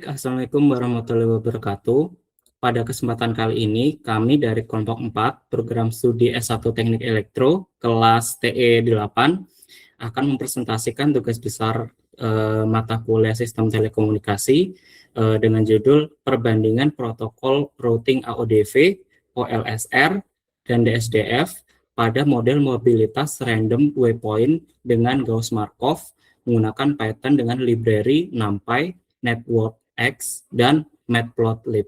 Assalamualaikum warahmatullahi wabarakatuh. Pada kesempatan kali ini, kami dari kelompok 4, program studi S1 Teknik Elektro, kelas TE 8, akan mempresentasikan tugas besar mata kuliah Sistem Telekomunikasi dengan judul Perbandingan Protokol Routing AODV, OLSR, dan DSDF pada model mobilitas random waypoint dengan Gauss-Markov menggunakan Python dengan library NumPy, NetworkX, dan Matplotlib.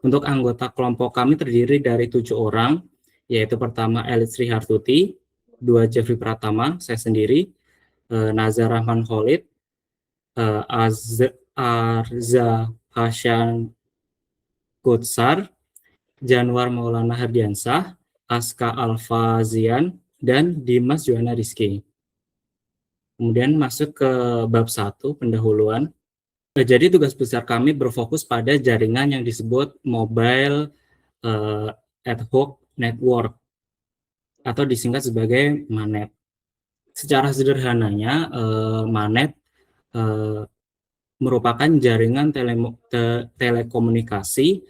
Untuk anggota kelompok kami terdiri dari 7 orang, yaitu pertama Elit Sri Hartuti, 2 Jeffrey Pratama, saya sendiri, Nazar Rahman Khalid, Arza Hasyan Kutsar, Janwar Maulana Hardiansah, Aska Alfazian, dan Dimas Johanna Rizky. Kemudian masuk ke bab 1, pendahuluan. Jadi tugas besar kami berfokus pada jaringan yang disebut Mobile Ad Hoc Network atau disingkat sebagai MANET. Secara sederhananya, MANET merupakan jaringan telekomunikasi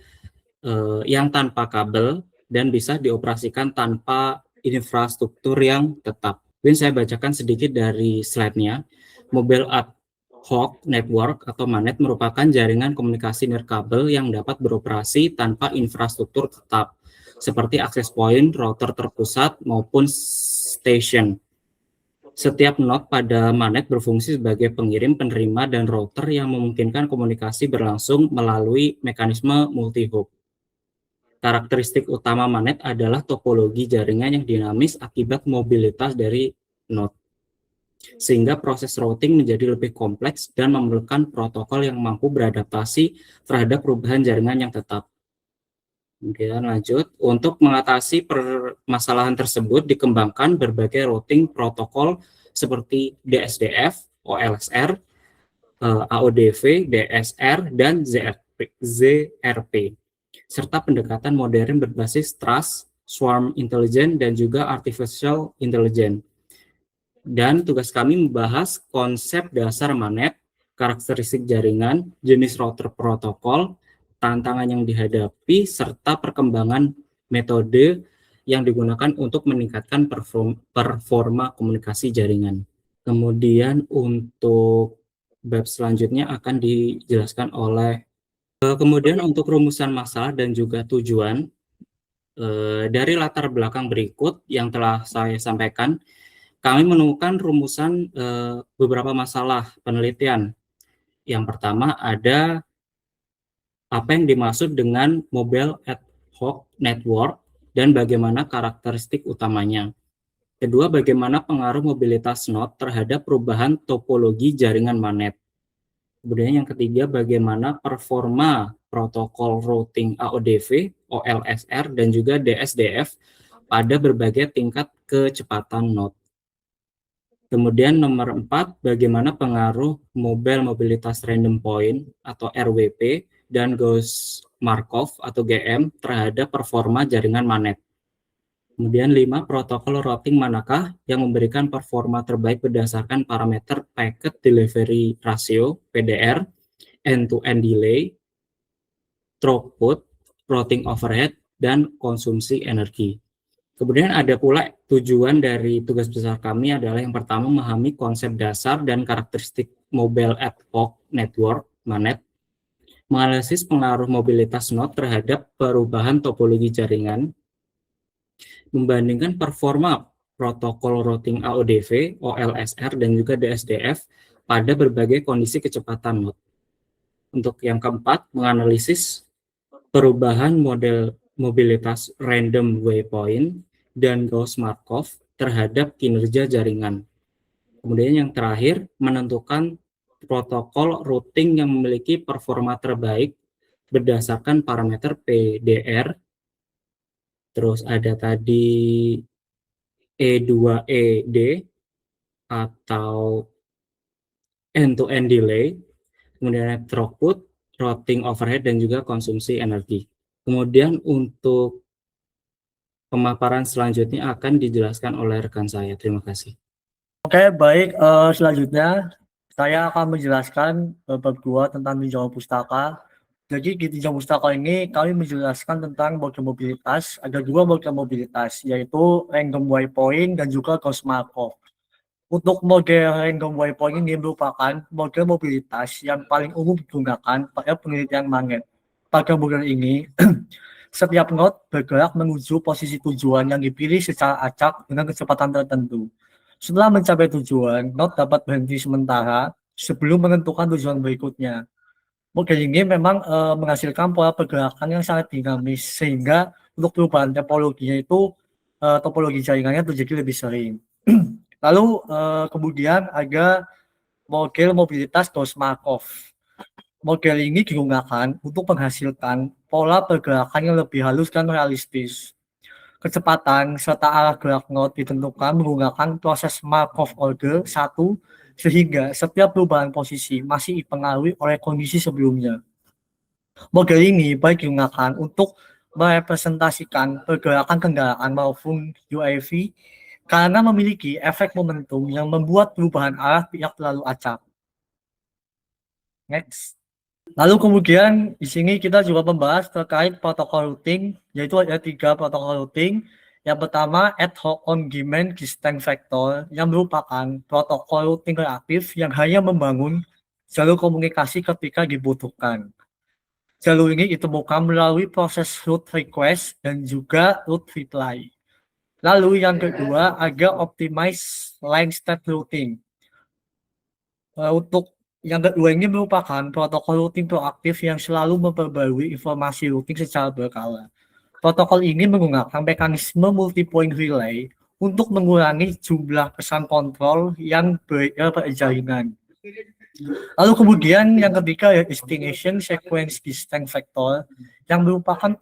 yang tanpa kabel dan bisa dioperasikan tanpa infrastruktur yang tetap. Mungkin saya bacakan sedikit dari slide-nya. Mobile Ad Hoc Network atau MANET merupakan jaringan komunikasi nirkabel yang dapat beroperasi tanpa infrastruktur tetap, seperti akses point, router terpusat, maupun station. Setiap node pada MANET berfungsi sebagai pengirim, penerima, dan router yang memungkinkan komunikasi berlangsung melalui mekanisme multi-hop. Karakteristik utama MANET adalah topologi jaringan yang dinamis akibat mobilitas dari node, sehingga proses routing menjadi lebih kompleks dan memerlukan protokol yang mampu beradaptasi terhadap perubahan jaringan yang tetap. Kemudian lanjut, untuk mengatasi permasalahan tersebut dikembangkan berbagai routing protokol seperti DSDF, OLSR, AODV, DSR, dan ZRP, serta pendekatan modern berbasis trust, swarm intelligence, dan juga artificial intelligence. Dan tugas kami membahas konsep dasar MANET, karakteristik jaringan, jenis router protokol, tantangan yang dihadapi, serta perkembangan metode yang digunakan untuk meningkatkan performa komunikasi jaringan. Kemudian untuk bab selanjutnya akan dijelaskan oleh kemudian untuk rumusan masalah dan juga tujuan dari latar belakang berikut yang telah saya sampaikan, kami menemukan rumusan beberapa masalah penelitian. Yang pertama ada apa yang dimaksud dengan Mobile Ad Hoc Network dan bagaimana karakteristik utamanya. Kedua, bagaimana pengaruh mobilitas node terhadap perubahan topologi jaringan MANET. Kemudian yang ketiga, bagaimana performa protokol routing AODV, OLSR, dan juga DSDF pada berbagai tingkat kecepatan node. Kemudian nomor 4, bagaimana pengaruh mobile mobilitas random point atau RWP dan Gauss-Markov atau GM terhadap performa jaringan MANET. Kemudian 5, protokol routing manakah yang memberikan performa terbaik berdasarkan parameter Packet Delivery Ratio (PDR), end-to-end delay, throughput, routing overhead, dan konsumsi energi. Kemudian ada pula tujuan dari tugas besar kami adalah yang pertama memahami konsep dasar dan karakteristik Mobile Ad Hoc Network MANET, menganalisis pengaruh mobilitas node terhadap perubahan topologi jaringan, membandingkan performa protokol routing AODV, OLSR, dan juga DSDF pada berbagai kondisi kecepatan node. Untuk yang keempat, menganalisis perubahan model mobilitas random waypoint dan Gauss-Markov terhadap kinerja jaringan. Kemudian yang terakhir, menentukan protokol routing yang memiliki performa terbaik berdasarkan parameter PDR. Terus ada tadi E2ED atau end-to-end delay, kemudian throughput, routing overhead, dan juga konsumsi energi. Kemudian untuk pemaparan selanjutnya akan dijelaskan oleh rekan saya. Terima kasih. Oke, baik. Selanjutnya saya akan menjelaskan bab 2 tentang tinjauan pustaka. Jadi di tinjauan pustaka ini kami menjelaskan tentang model mobilitas. Ada dua model mobilitas, yaitu random waypoint dan juga Gauss Markov. Untuk model random waypoint ini merupakan model mobilitas yang paling umum digunakan pada penelitian magnet. Pada model ini, setiap node bergerak menuju posisi tujuan yang dipilih secara acak dengan kecepatan tertentu. Setelah mencapai tujuan, node dapat berhenti sementara sebelum menentukan tujuan berikutnya. Model ini memang menghasilkan pola pergerakan yang sangat dinamis, sehingga untuk perubahan topologinya itu topologi jaringannya terjadi lebih sering. Lalu kemudian ada model mobilitas Gauss-Markov. Model ini digunakan untuk menghasilkan pola pergerakan yang lebih halus dan realistis. Kecepatan serta arah gerak node ditentukan menggunakan proses Markov order 1, sehingga setiap perubahan posisi masih dipengaruhi oleh kondisi sebelumnya. Model ini baik digunakan untuk merepresentasikan pergerakan kendaraan maupun UAV karena memiliki efek momentum yang membuat perubahan arah tidak terlalu acak. Next. Lalu kemudian di sini kita juga membahas terkait protokol routing, yaitu ada 3 protokol routing. Yang pertama, ad hoc on-demand distance vector, yang merupakan protokol routing reaktif yang hanya membangun jalur komunikasi ketika dibutuhkan. Jalur ini ditemukan melalui proses route request dan juga route reply. Lalu yang kedua ada optimize line state routing. Untuk yang kedua ini merupakan protokol routing proaktif yang selalu memperbarui informasi routing secara berkala. Protokol ini menggunakan mekanisme multi-point relay untuk mengurangi jumlah pesan kontrol yang beredar pada jaringan. Lalu kemudian yang ketiga ya destination sequence distance vector yang merupakan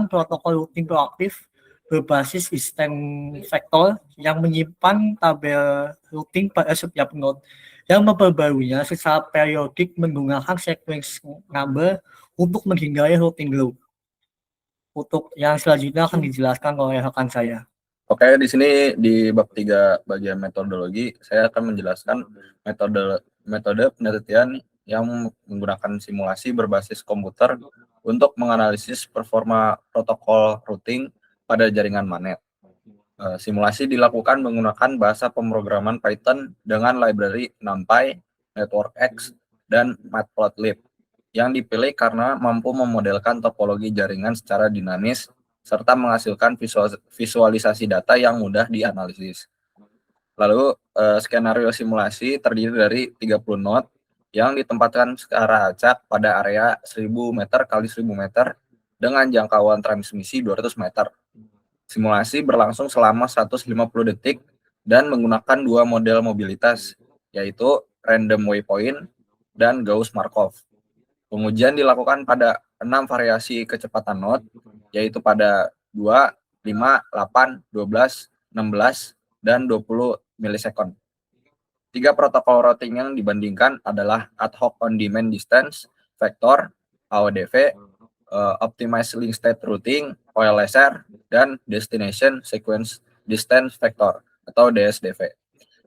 protokol routing proaktif berbasis distance vector yang menyimpan tabel routing pada setiap node yang memperbaruinya secara periodik menggunakan sequence number untuk menghindari routing loop. Untuk yang selanjutnya akan dijelaskan oleh rekan saya. Oke, di sini di bab 3 bagian metodologi, saya akan menjelaskan metode penelitian yang menggunakan simulasi berbasis komputer untuk menganalisis performa protokol routing pada jaringan magnet. Simulasi dilakukan menggunakan bahasa pemrograman Python dengan library NumPy, NetworkX, dan Matplotlib yang dipilih karena mampu memodelkan topologi jaringan secara dinamis serta menghasilkan visualisasi data yang mudah dianalisis. Lalu, skenario simulasi terdiri dari 30 node yang ditempatkan secara acak pada area 1000 meter kali 1000 meter dengan jangkauan transmisi 200 meter. Simulasi berlangsung selama 150 detik dan menggunakan 2 model mobilitas, yaitu random waypoint dan Gauss-Markov. Pengujian dilakukan pada 6 variasi kecepatan node, yaitu pada 2, 5, 8, 12, 16, dan 20 milisekund. 3 protokol routing yang dibandingkan adalah ad hoc on-demand distance vector, AODV, optimized link state routing, OLSR, dan destination sequence distance vector, atau DSDV.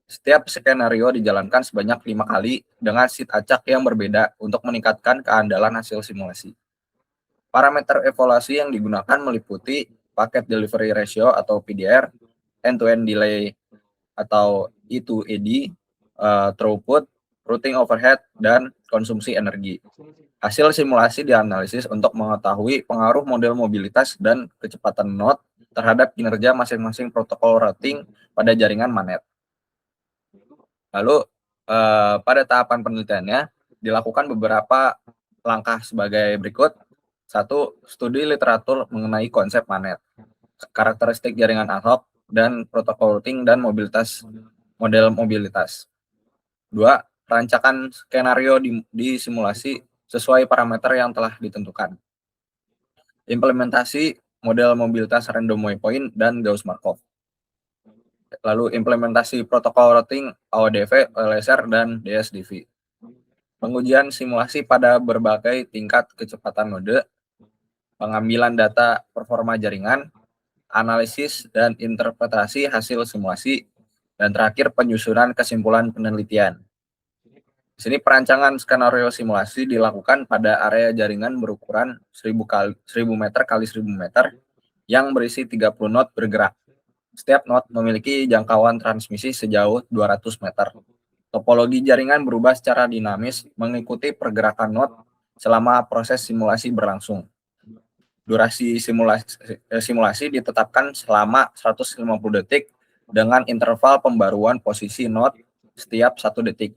Setiap skenario dijalankan sebanyak 5 kali dengan seat acak yang berbeda untuk meningkatkan keandalan hasil simulasi. Parameter evaluasi yang digunakan meliputi packet delivery ratio atau PDR, end-to-end delay atau E2AD, throughput, routing overhead, dan konsumsi energi. Hasil simulasi dianalisis untuk mengetahui pengaruh model mobilitas dan kecepatan node terhadap kinerja masing-masing protokol routing pada jaringan magnet. Lalu pada tahapan penelitiannya dilakukan beberapa langkah sebagai berikut. 1. Studi literatur mengenai konsep magnet, karakteristik jaringan ad hoc, dan protokol routing dan model mobilitas. 2. Rancakan skenario di simulasi sesuai parameter yang telah ditentukan. Implementasi model mobilitas random waypoint dan Gauss-Markov. Lalu implementasi protokol routing AODV, OLSR, dan DSDV. Pengujian simulasi pada berbagai tingkat kecepatan node, pengambilan data performa jaringan, analisis dan interpretasi hasil simulasi, dan terakhir penyusunan kesimpulan penelitian. Di sini perancangan skenario simulasi dilakukan pada area jaringan berukuran 1000 meter kali 1000 meter yang berisi 30 node bergerak. Setiap node memiliki jangkauan transmisi sejauh 200 meter. Topologi jaringan berubah secara dinamis mengikuti pergerakan node selama proses simulasi berlangsung. Durasi simulasi ditetapkan selama 150 detik dengan interval pembaruan posisi node setiap 1 detik.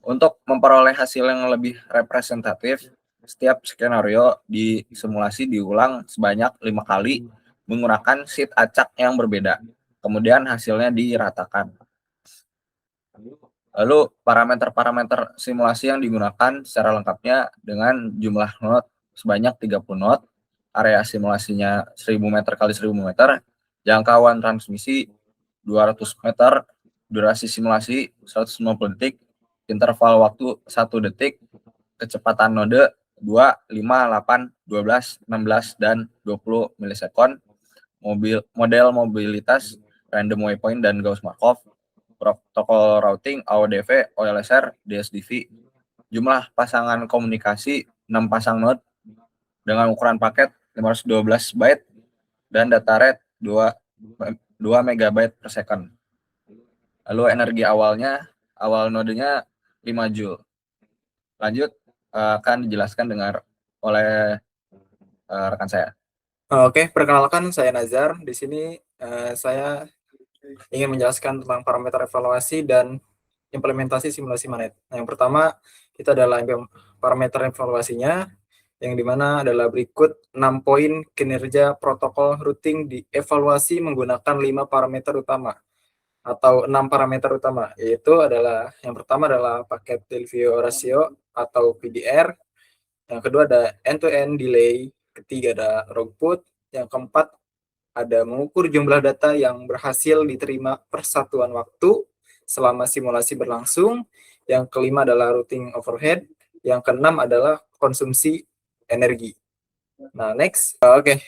Untuk memperoleh hasil yang lebih representatif, setiap skenario di simulasi diulang sebanyak 5 kali menggunakan sheet acak yang berbeda. Kemudian hasilnya diratakan. Lalu parameter-parameter simulasi yang digunakan secara lengkapnya dengan jumlah node sebanyak 30 node, area simulasinya 1000 meter kali 1000 meter, jangkauan transmisi 200 meter, durasi simulasi 150 detik, interval waktu 1 detik, kecepatan node 2, 5, 8, 12, 16, dan 20 milisekon, model mobilitas, random waypoint, dan Gauss-Markov, protokol routing, AODV, OLSR, DSDV, jumlah pasangan komunikasi 6 pasang node dengan ukuran paket 512 byte, dan data rate 2 megabyte per second. Lalu energi awalnya, awal nodenya 5 Joule. Lanjut akan dijelaskan oleh rekan saya. Oke, perkenalkan saya Nazar. Di sini saya ingin menjelaskan tentang parameter evaluasi dan implementasi simulasi manet. Nah, yang pertama kita adalah parameter evaluasinya, yang dimana adalah berikut 6 poin kinerja protokol routing dievaluasi menggunakan 5 parameter utama atau 6 parameter utama, yaitu adalah yang pertama adalah paket delivery ratio atau PDR, yang kedua ada end-to-end delay, ketiga ada throughput, yang keempat ada mengukur jumlah data yang berhasil diterima per satuan waktu selama simulasi berlangsung, yang kelima adalah routing overhead, yang keenam adalah konsumsi energi. Nah, next. Oke.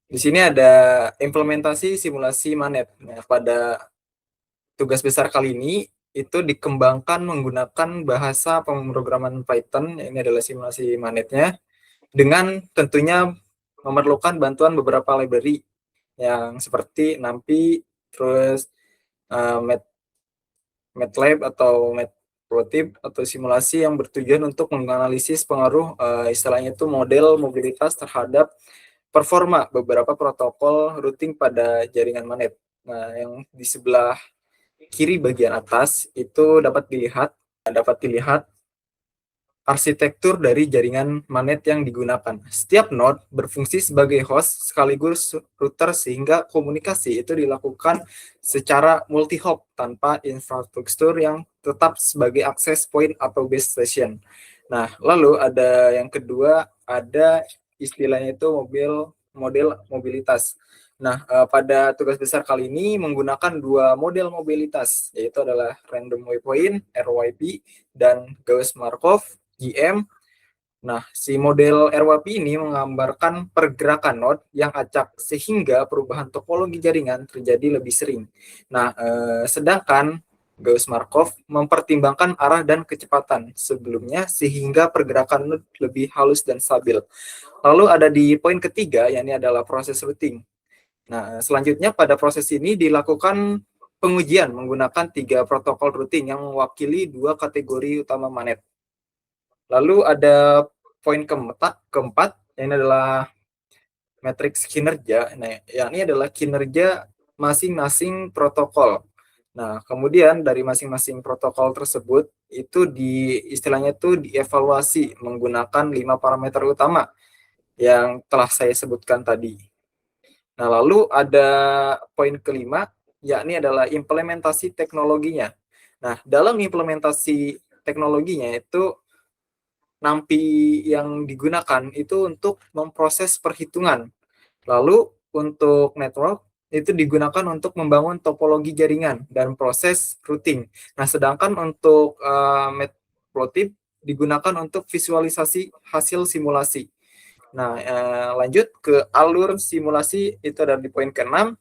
Di sini ada implementasi simulasi manet. Nah, pada tugas besar kali ini itu dikembangkan menggunakan bahasa pemrograman Python, ini adalah simulasi manetnya, dengan tentunya memerlukan bantuan beberapa library yang seperti NumPy, terus MATLAB atau Matplotlib, atau simulasi yang bertujuan untuk menganalisis pengaruh istilahnya itu model mobilitas terhadap performa beberapa protokol routing pada jaringan manet. Nah, yang di sebelah kiri bagian atas itu dapat dilihat arsitektur dari jaringan manet yang digunakan. Setiap node berfungsi sebagai host sekaligus router, sehingga komunikasi itu dilakukan secara multi-hop tanpa infrastruktur yang tetap sebagai access point atau base station. Nah, lalu ada yang kedua, ada istilahnya itu model mobilitas. Nah, pada tugas besar kali ini menggunakan 2 model mobilitas, yaitu adalah random waypoint (RYP) dan Gauss-Markov (GM). Nah, si model RYP ini menggambarkan pergerakan node yang acak sehingga perubahan topologi jaringan terjadi lebih sering. Nah, sedangkan Gauss-Markov mempertimbangkan arah dan kecepatan sebelumnya sehingga pergerakan node lebih halus dan stabil. Lalu ada di poin ketiga, yakni adalah proses routing. Nah, selanjutnya pada proses ini dilakukan pengujian menggunakan 3 protokol routing yang mewakili 2 kategori utama manet. Lalu ada poin keempat, yang adalah matriks kinerja. Nah, yakni adalah kinerja masing-masing protokol. Nah, kemudian dari masing-masing protokol tersebut itu istilahnya itu dievaluasi menggunakan 5 parameter utama yang telah saya sebutkan tadi. Nah, lalu ada poin kelima, yakni adalah implementasi teknologinya. Nah, dalam implementasi teknologinya itu NumPy yang digunakan itu untuk memproses perhitungan. Lalu untuk network itu digunakan untuk membangun topologi jaringan dan proses routing. Nah, sedangkan untuk Matplotlib digunakan untuk visualisasi hasil simulasi. Nah, lanjut ke alur simulasi, itu ada di poin ke-6,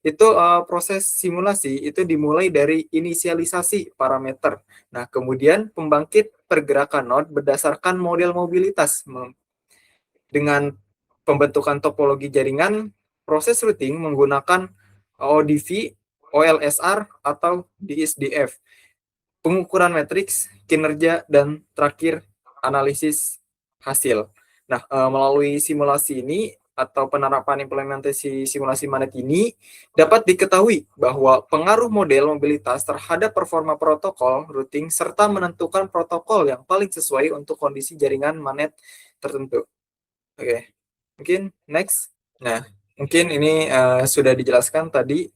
Itu proses simulasi itu dimulai dari inisialisasi parameter. Nah, kemudian pembangkit pergerakan node berdasarkan model mobilitas. Dengan pembentukan topologi jaringan, proses routing menggunakan ODV, OLSR, atau DSDF. Pengukuran matriks, kinerja, dan terakhir analisis hasil. Nah, melalui simulasi ini atau penerapan implementasi simulasi manet ini dapat diketahui bahwa pengaruh model mobilitas terhadap performa protokol routing serta menentukan protokol yang paling sesuai untuk kondisi jaringan manet tertentu. Oke, mungkin next. Nah, mungkin ini sudah dijelaskan tadi.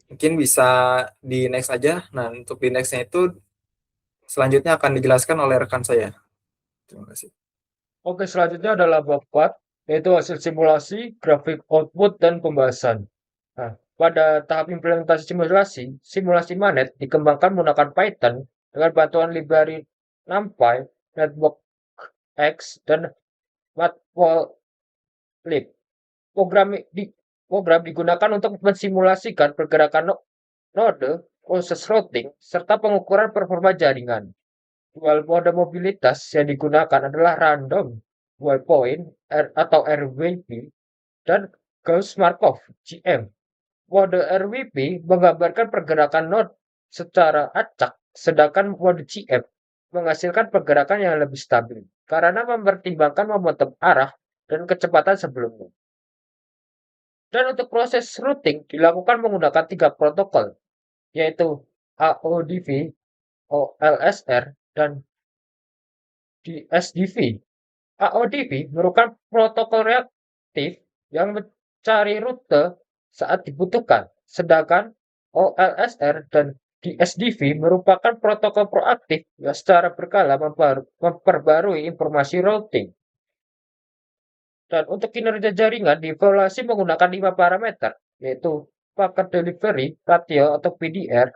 Mungkin bisa di next aja. Nah, untuk di next-nya itu selanjutnya akan dijelaskan oleh rekan saya. Terima kasih. Oke, selanjutnya adalah bab 4, yaitu hasil simulasi, grafik output, dan pembahasan. Nah, pada tahap implementasi simulasi manet dikembangkan menggunakan Python dengan bantuan library NumPy, NetworkX, dan Matplotlib. Program digunakan untuk mensimulasikan pergerakan node, proses routing, serta pengukuran performa jaringan. Dual mode mobilitas yang digunakan adalah random waypoint atau RWP dan Gauss-Markov (GM). Mode RWP menggambarkan pergerakan node secara acak, sedangkan mode GM menghasilkan pergerakan yang lebih stabil karena mempertimbangkan momentum arah dan kecepatan sebelumnya. Dan untuk proses routing dilakukan menggunakan 3 protokol, yaitu AODV, OLSR, dan DSDV. AODV merupakan protokol reaktif yang mencari rute saat dibutuhkan, sedangkan OLSR dan DSDV merupakan protokol proaktif yang secara berkala memperbarui informasi routing. Dan untuk kinerja jaringan dievaluasi menggunakan 5 parameter, yaitu packet delivery ratio atau PDR,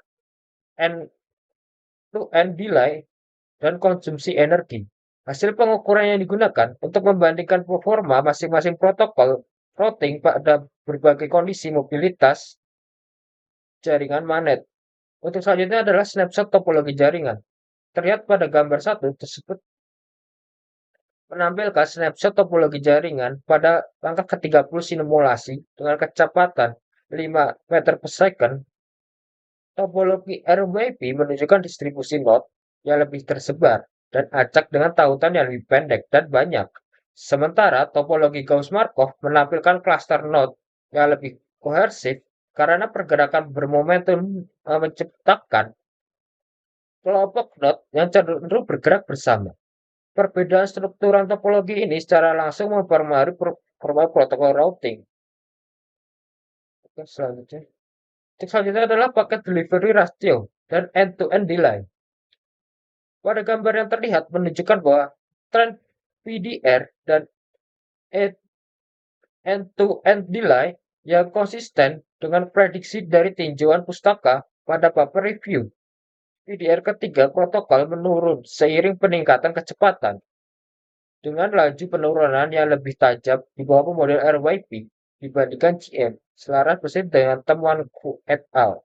end-to-end delay, dan konsumsi energi. Hasil pengukuran yang digunakan untuk membandingkan performa masing-masing protokol routing pada berbagai kondisi mobilitas jaringan manet. Untuk selanjutnya adalah snapshot topologi jaringan. Terlihat pada gambar 1 tersebut menampilkan snapshot topologi jaringan pada langkah ke-30 simulasi dengan kecepatan 5 meter per second. Topologi RWP menunjukkan distribusi node yang lebih tersebar dan acak dengan tautan yang lebih pendek dan banyak. Sementara topologi Gauss-Markov menampilkan klaster node yang lebih kohersif karena pergerakan bermomentum menciptakan kelompok node yang cenderung bergerak bersama. Perbedaan struktur topologi ini secara langsung mempengaruhi protokol routing. Oke, selanjutnya adalah packet delivery ratio dan end-to-end delay. Pada gambar yang terlihat menunjukkan bahwa tren PDR dan end-to-end delay yang konsisten dengan prediksi dari tinjauan pustaka pada paper review. PDR ketiga protokol menurun seiring peningkatan kecepatan dengan laju penurunan yang lebih tajam di bawah model RYP dibandingkan GM, selaras persis dengan temuan Hu et al.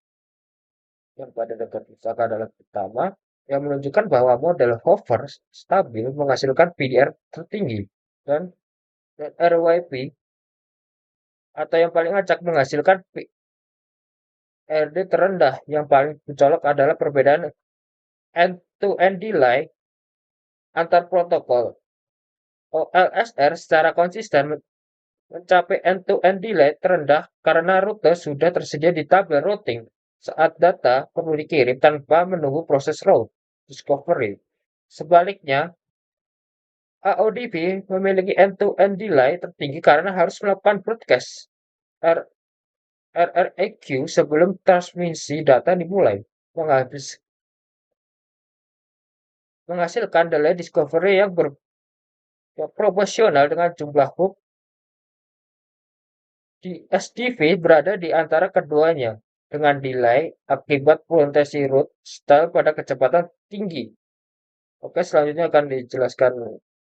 Yang pada dekat pustaka adalah pertama, yang menunjukkan bahwa model hover stabil menghasilkan PDR tertinggi dan RYP atau yang paling acak menghasilkan PRD terendah. Yang paling mencolok adalah perbedaan end-to-end delay antar protokol. OLSR secara konsisten mencapai end-to-end delay terendah karena rute sudah tersedia di tabel routing saat data perlu dikirim tanpa menunggu proses route discovery. Sebaliknya, AODV memiliki end-to-end delay tertinggi karena harus melakukan broadcast RRAQ sebelum transmisi data dimulai, menghasilkan delay discovery yang proporsional dengan jumlah hop. Di SDV berada di antara keduanya dengan delay akibat fragmentasi root style pada kecepatan tinggi. Oke, selanjutnya akan dijelaskan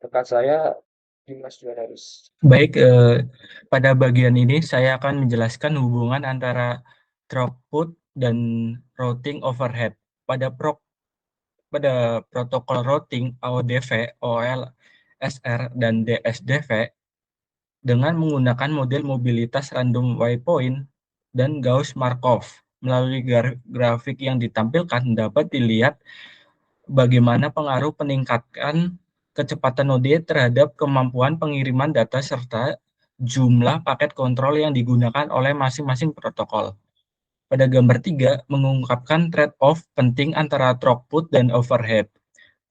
rekan saya Dimas Juanaris. Baik, pada bagian ini saya akan menjelaskan hubungan antara throughput dan routing overhead. Pada protokol routing ODV, OLSR, dan DSDV dengan menggunakan model mobilitas random waypoint dan Gauss-Markov. Melalui grafik yang ditampilkan dapat dilihat bagaimana pengaruh peningkatan kecepatan node terhadap kemampuan pengiriman data serta jumlah paket kontrol yang digunakan oleh masing-masing protokol. Pada gambar 3 mengungkapkan trade-off penting antara throughput dan overhead.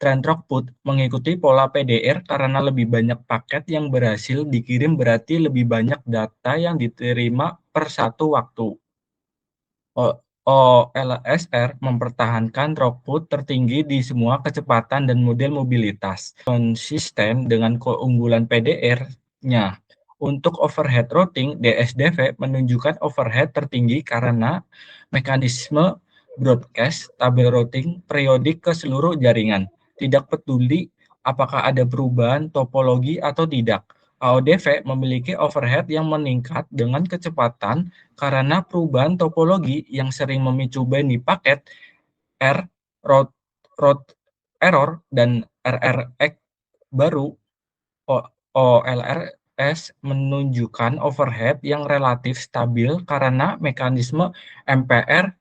Tren throughput mengikuti pola PDR karena lebih banyak paket yang berhasil dikirim berarti lebih banyak data yang diterima per satu waktu. OLSR mempertahankan throughput tertinggi di semua kecepatan dan model mobilitas, konsisten dengan keunggulan PDR-nya. Untuk overhead routing, DSDV menunjukkan overhead tertinggi karena mekanisme broadcast tabel routing periodik ke seluruh jaringan. Tidak peduli apakah ada perubahan topologi atau tidak. AODV memiliki overhead yang meningkat dengan kecepatan karena perubahan topologi yang sering memicu binding paket, route error, dan RRX baru. OLRS menunjukkan overhead yang relatif stabil karena mekanisme MPR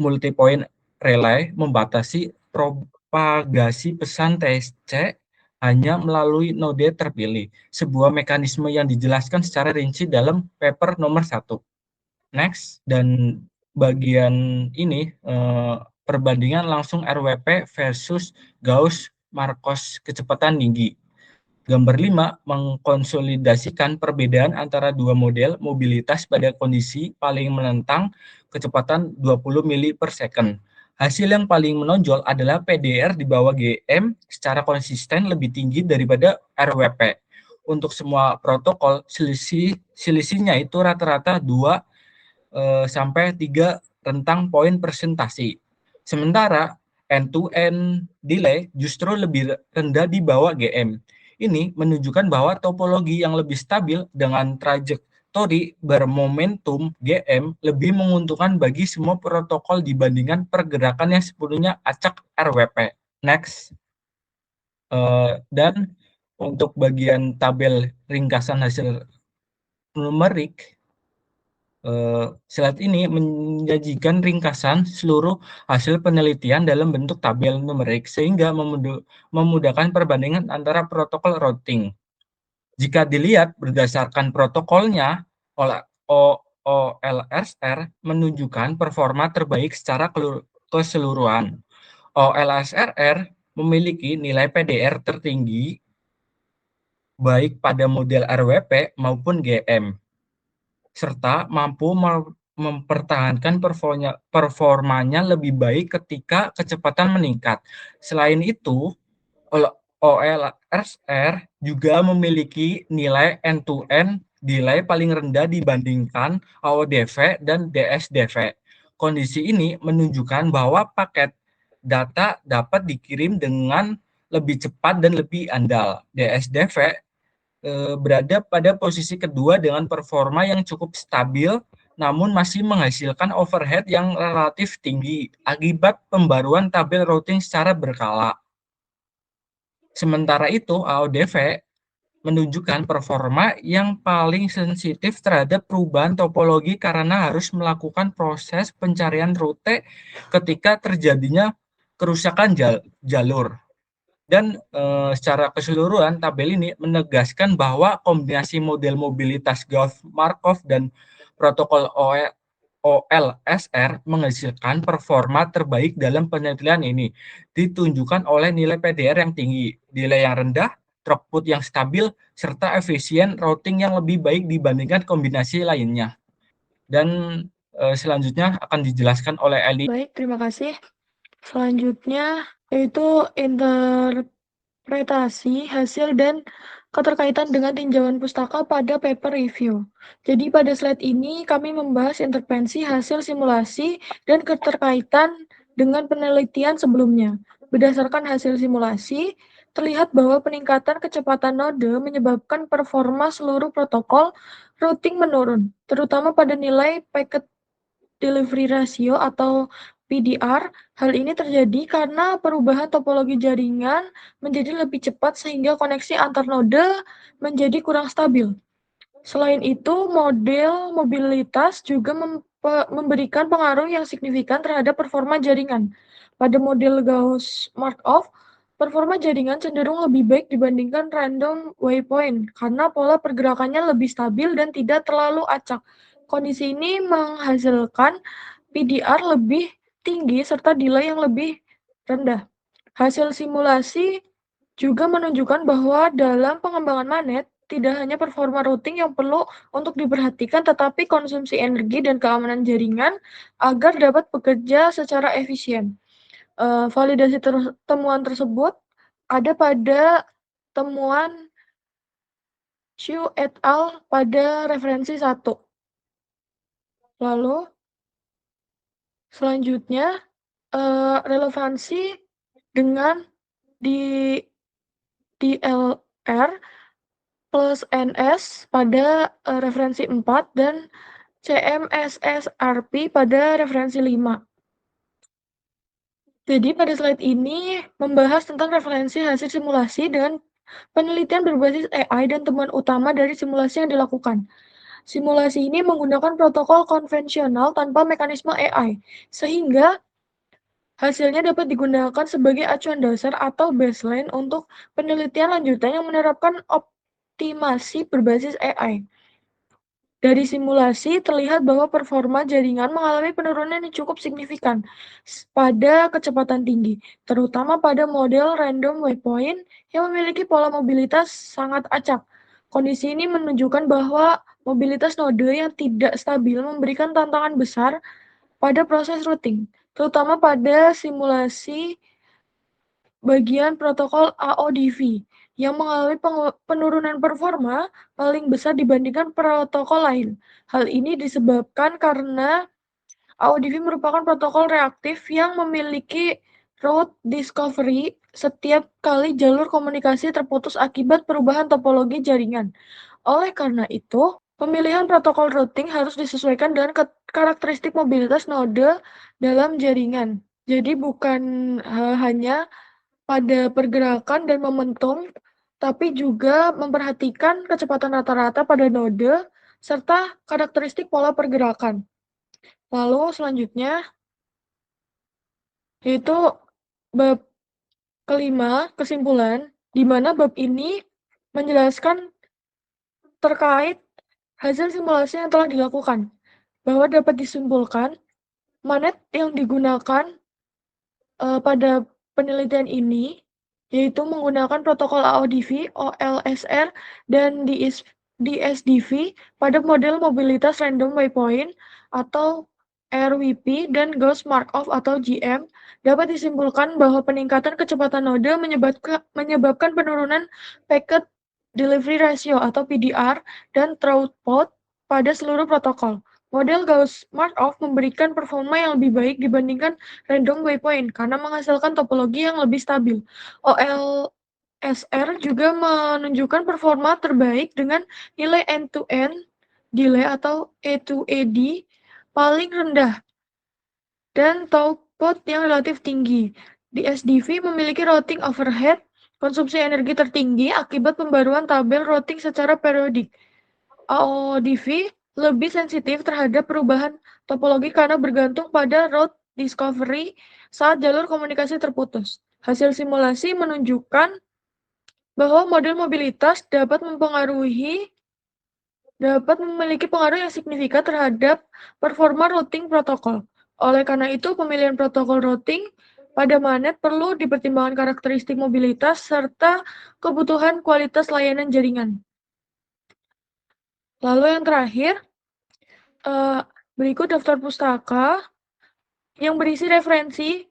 multipoint relay membatasi propagasi pesan TSC hanya melalui node terpilih, sebuah mekanisme yang dijelaskan secara rinci dalam paper nomor 1. Next, dan bagian ini perbandingan langsung RWP versus Gauss-Markov kecepatan tinggi. Gambar 5 mengkonsolidasikan perbedaan antara dua model mobilitas pada kondisi paling menentang kecepatan 20 mili per second. Hasil yang paling menonjol adalah PDR di bawah GM secara konsisten lebih tinggi daripada RWP. Untuk semua protokol, selisihnya itu rata-rata 2 sampai 3 rentang poin persentase. Sementara end-to-end delay justru lebih rendah di bawah GM. Ini menunjukkan bahwa topologi yang lebih stabil dengan trajektori bermomentum GM lebih menguntungkan bagi semua protokol dibandingkan pergerakan yang sepenuhnya acak RWP. Next. Dan untuk bagian tabel ringkasan hasil numerik, slide ini menyajikan ringkasan seluruh hasil penelitian dalam bentuk tabel numerik sehingga memudahkan perbandingan antara protokol routing. Jika dilihat berdasarkan protokolnya, OLSR menunjukkan performa terbaik secara keseluruhan. OLSR memiliki nilai PDR tertinggi baik pada model RWP maupun GM, serta mampu mempertahankan performanya lebih baik ketika kecepatan meningkat. Selain itu, OLSR juga memiliki nilai end-to-end delay paling rendah dibandingkan AODV dan DSDV. Kondisi ini menunjukkan bahwa paket data dapat dikirim dengan lebih cepat dan lebih andal. DSDV berada pada posisi kedua dengan performa yang cukup stabil, namun masih menghasilkan overhead yang relatif tinggi akibat pembaruan tabel routing secara berkala. Sementara itu, AODV menunjukkan performa yang paling sensitif terhadap perubahan topologi karena harus melakukan proses pencarian rute ketika terjadinya kerusakan jalur. Dan secara keseluruhan tabel ini menegaskan bahwa kombinasi model mobilitas Gauss-Markov dan protokol OLSR menghasilkan performa terbaik dalam penelitian ini, ditunjukkan oleh nilai PDR yang tinggi, delay yang rendah, throughput yang stabil, serta efisien routing yang lebih baik dibandingkan kombinasi lainnya. Dan selanjutnya akan dijelaskan oleh Eli. Baik, terima kasih. Selanjutnya yaitu interpretasi hasil dan keterkaitan dengan tinjauan pustaka pada paper review. Jadi pada slide ini kami membahas intervensi hasil simulasi dan keterkaitan dengan penelitian sebelumnya. Berdasarkan hasil simulasi, terlihat bahwa peningkatan kecepatan node menyebabkan performa seluruh protokol routing menurun, terutama pada nilai packet delivery ratio atau PDR. Hal ini terjadi karena perubahan topologi jaringan menjadi lebih cepat sehingga koneksi antar node menjadi kurang stabil. Selain itu, model mobilitas juga memberikan pengaruh yang signifikan terhadap performa jaringan. Pada model Gauss-Markov, performa jaringan cenderung lebih baik dibandingkan random waypoint karena pola pergerakannya lebih stabil dan tidak terlalu acak. Kondisi ini menghasilkan PDR lebih tinggi serta delay yang lebih rendah. Hasil simulasi juga menunjukkan bahwa dalam pengembangan Manet, tidak hanya performa routing yang perlu untuk diperhatikan, tetapi konsumsi energi dan keamanan jaringan agar dapat bekerja secara efisien. Validasi temuan tersebut ada pada temuan Xu et al. Pada referensi 1. Lalu, selanjutnya, relevansi dengan DLR plus NS pada referensi 4 dan CMSSRP pada referensi 5. Jadi pada slide ini membahas tentang referensi hasil simulasi dengan penelitian berbasis AI dan temuan utama dari simulasi yang dilakukan. Simulasi ini menggunakan protokol konvensional tanpa mekanisme AI, sehingga hasilnya dapat digunakan sebagai acuan dasar atau baseline untuk penelitian lanjutan yang menerapkan optimasi berbasis AI. Dari simulasi terlihat bahwa performa jaringan mengalami penurunan yang cukup signifikan pada kecepatan tinggi, terutama pada model random waypoint yang memiliki pola mobilitas sangat acak. Kondisi ini menunjukkan bahwa mobilitas node yang tidak stabil memberikan tantangan besar pada proses routing, terutama pada simulasi bagian protokol AODV yang mengalami penurunan performa paling besar dibandingkan protokol lain. Hal ini disebabkan karena AODV merupakan protokol reaktif yang memiliki route discovery setiap kali jalur komunikasi terputus akibat perubahan topologi jaringan. Oleh karena itu, pemilihan protokol routing harus disesuaikan dengan karakteristik mobilitas node dalam jaringan. Jadi bukan hanya pada pergerakan dan momentum, tapi juga memperhatikan kecepatan rata-rata pada node serta karakteristik pola pergerakan. Lalu selanjutnya yaitu bab kelima, kesimpulan, di mana bab ini menjelaskan terkait hasil simulasi yang telah dilakukan, bahwa dapat disimpulkan Manet yang digunakan pada penelitian ini yaitu menggunakan protokol AODV, OLSR, dan DSDV pada model mobilitas random waypoint atau RWP dan Gauss-Markov atau GM. Dapat disimpulkan bahwa peningkatan kecepatan node menyebabkan penurunan packet delivery ratio atau PDR dan throughput pada seluruh protokol. Model Gauss-Markov memberikan performa yang lebih baik dibandingkan random waypoint karena menghasilkan topologi yang lebih stabil. OLSR juga menunjukkan performa terbaik dengan nilai end-to-end delay atau E2AD paling rendah dan throughput yang relatif tinggi. DSDV memiliki routing overhead konsumsi energi tertinggi akibat pembaruan tabel routing secara periodik. AODV lebih sensitif terhadap perubahan topologi karena bergantung pada route discovery saat jalur komunikasi terputus. Hasil simulasi menunjukkan bahwa model mobilitas dapat memiliki pengaruh yang signifikan terhadap performa routing protokol. Oleh karena itu, pemilihan protokol routing pada Manet perlu dipertimbangkan karakteristik mobilitas serta kebutuhan kualitas layanan jaringan. Lalu yang terakhir, berikut daftar pustaka yang berisi referensi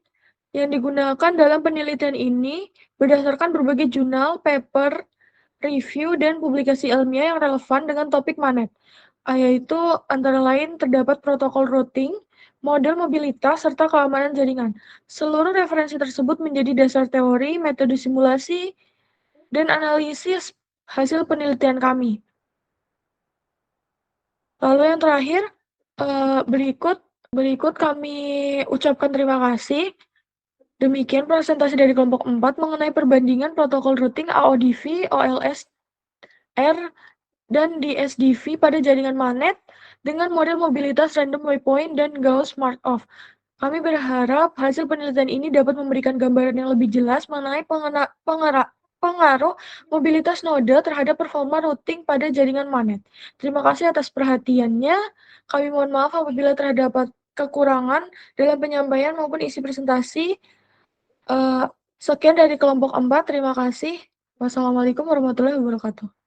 yang digunakan dalam penelitian ini berdasarkan berbagai jurnal, paper, review, dan publikasi ilmiah yang relevan dengan topik Manet, yaitu antara lain terdapat protokol routing, model mobilitas, serta keamanan jaringan. Seluruh referensi tersebut menjadi dasar teori, metode simulasi, dan analisis hasil penelitian kami. Lalu yang terakhir, berikut kami ucapkan terima kasih. Demikian presentasi dari kelompok 4 mengenai perbandingan protokol routing AODV, OLS-R, dan DSDV pada jaringan MANET dengan model mobilitas random waypoint dan Gauss Markov. Kami berharap hasil penelitian ini dapat memberikan gambaran yang lebih jelas mengenai pengaruh mobilitas node terhadap performa routing pada jaringan MANET. Terima kasih atas perhatiannya. Kami mohon maaf apabila terdapat kekurangan dalam penyampaian maupun isi presentasi. Sekian dari kelompok 4. Terima kasih. Wassalamualaikum warahmatullahi wabarakatuh.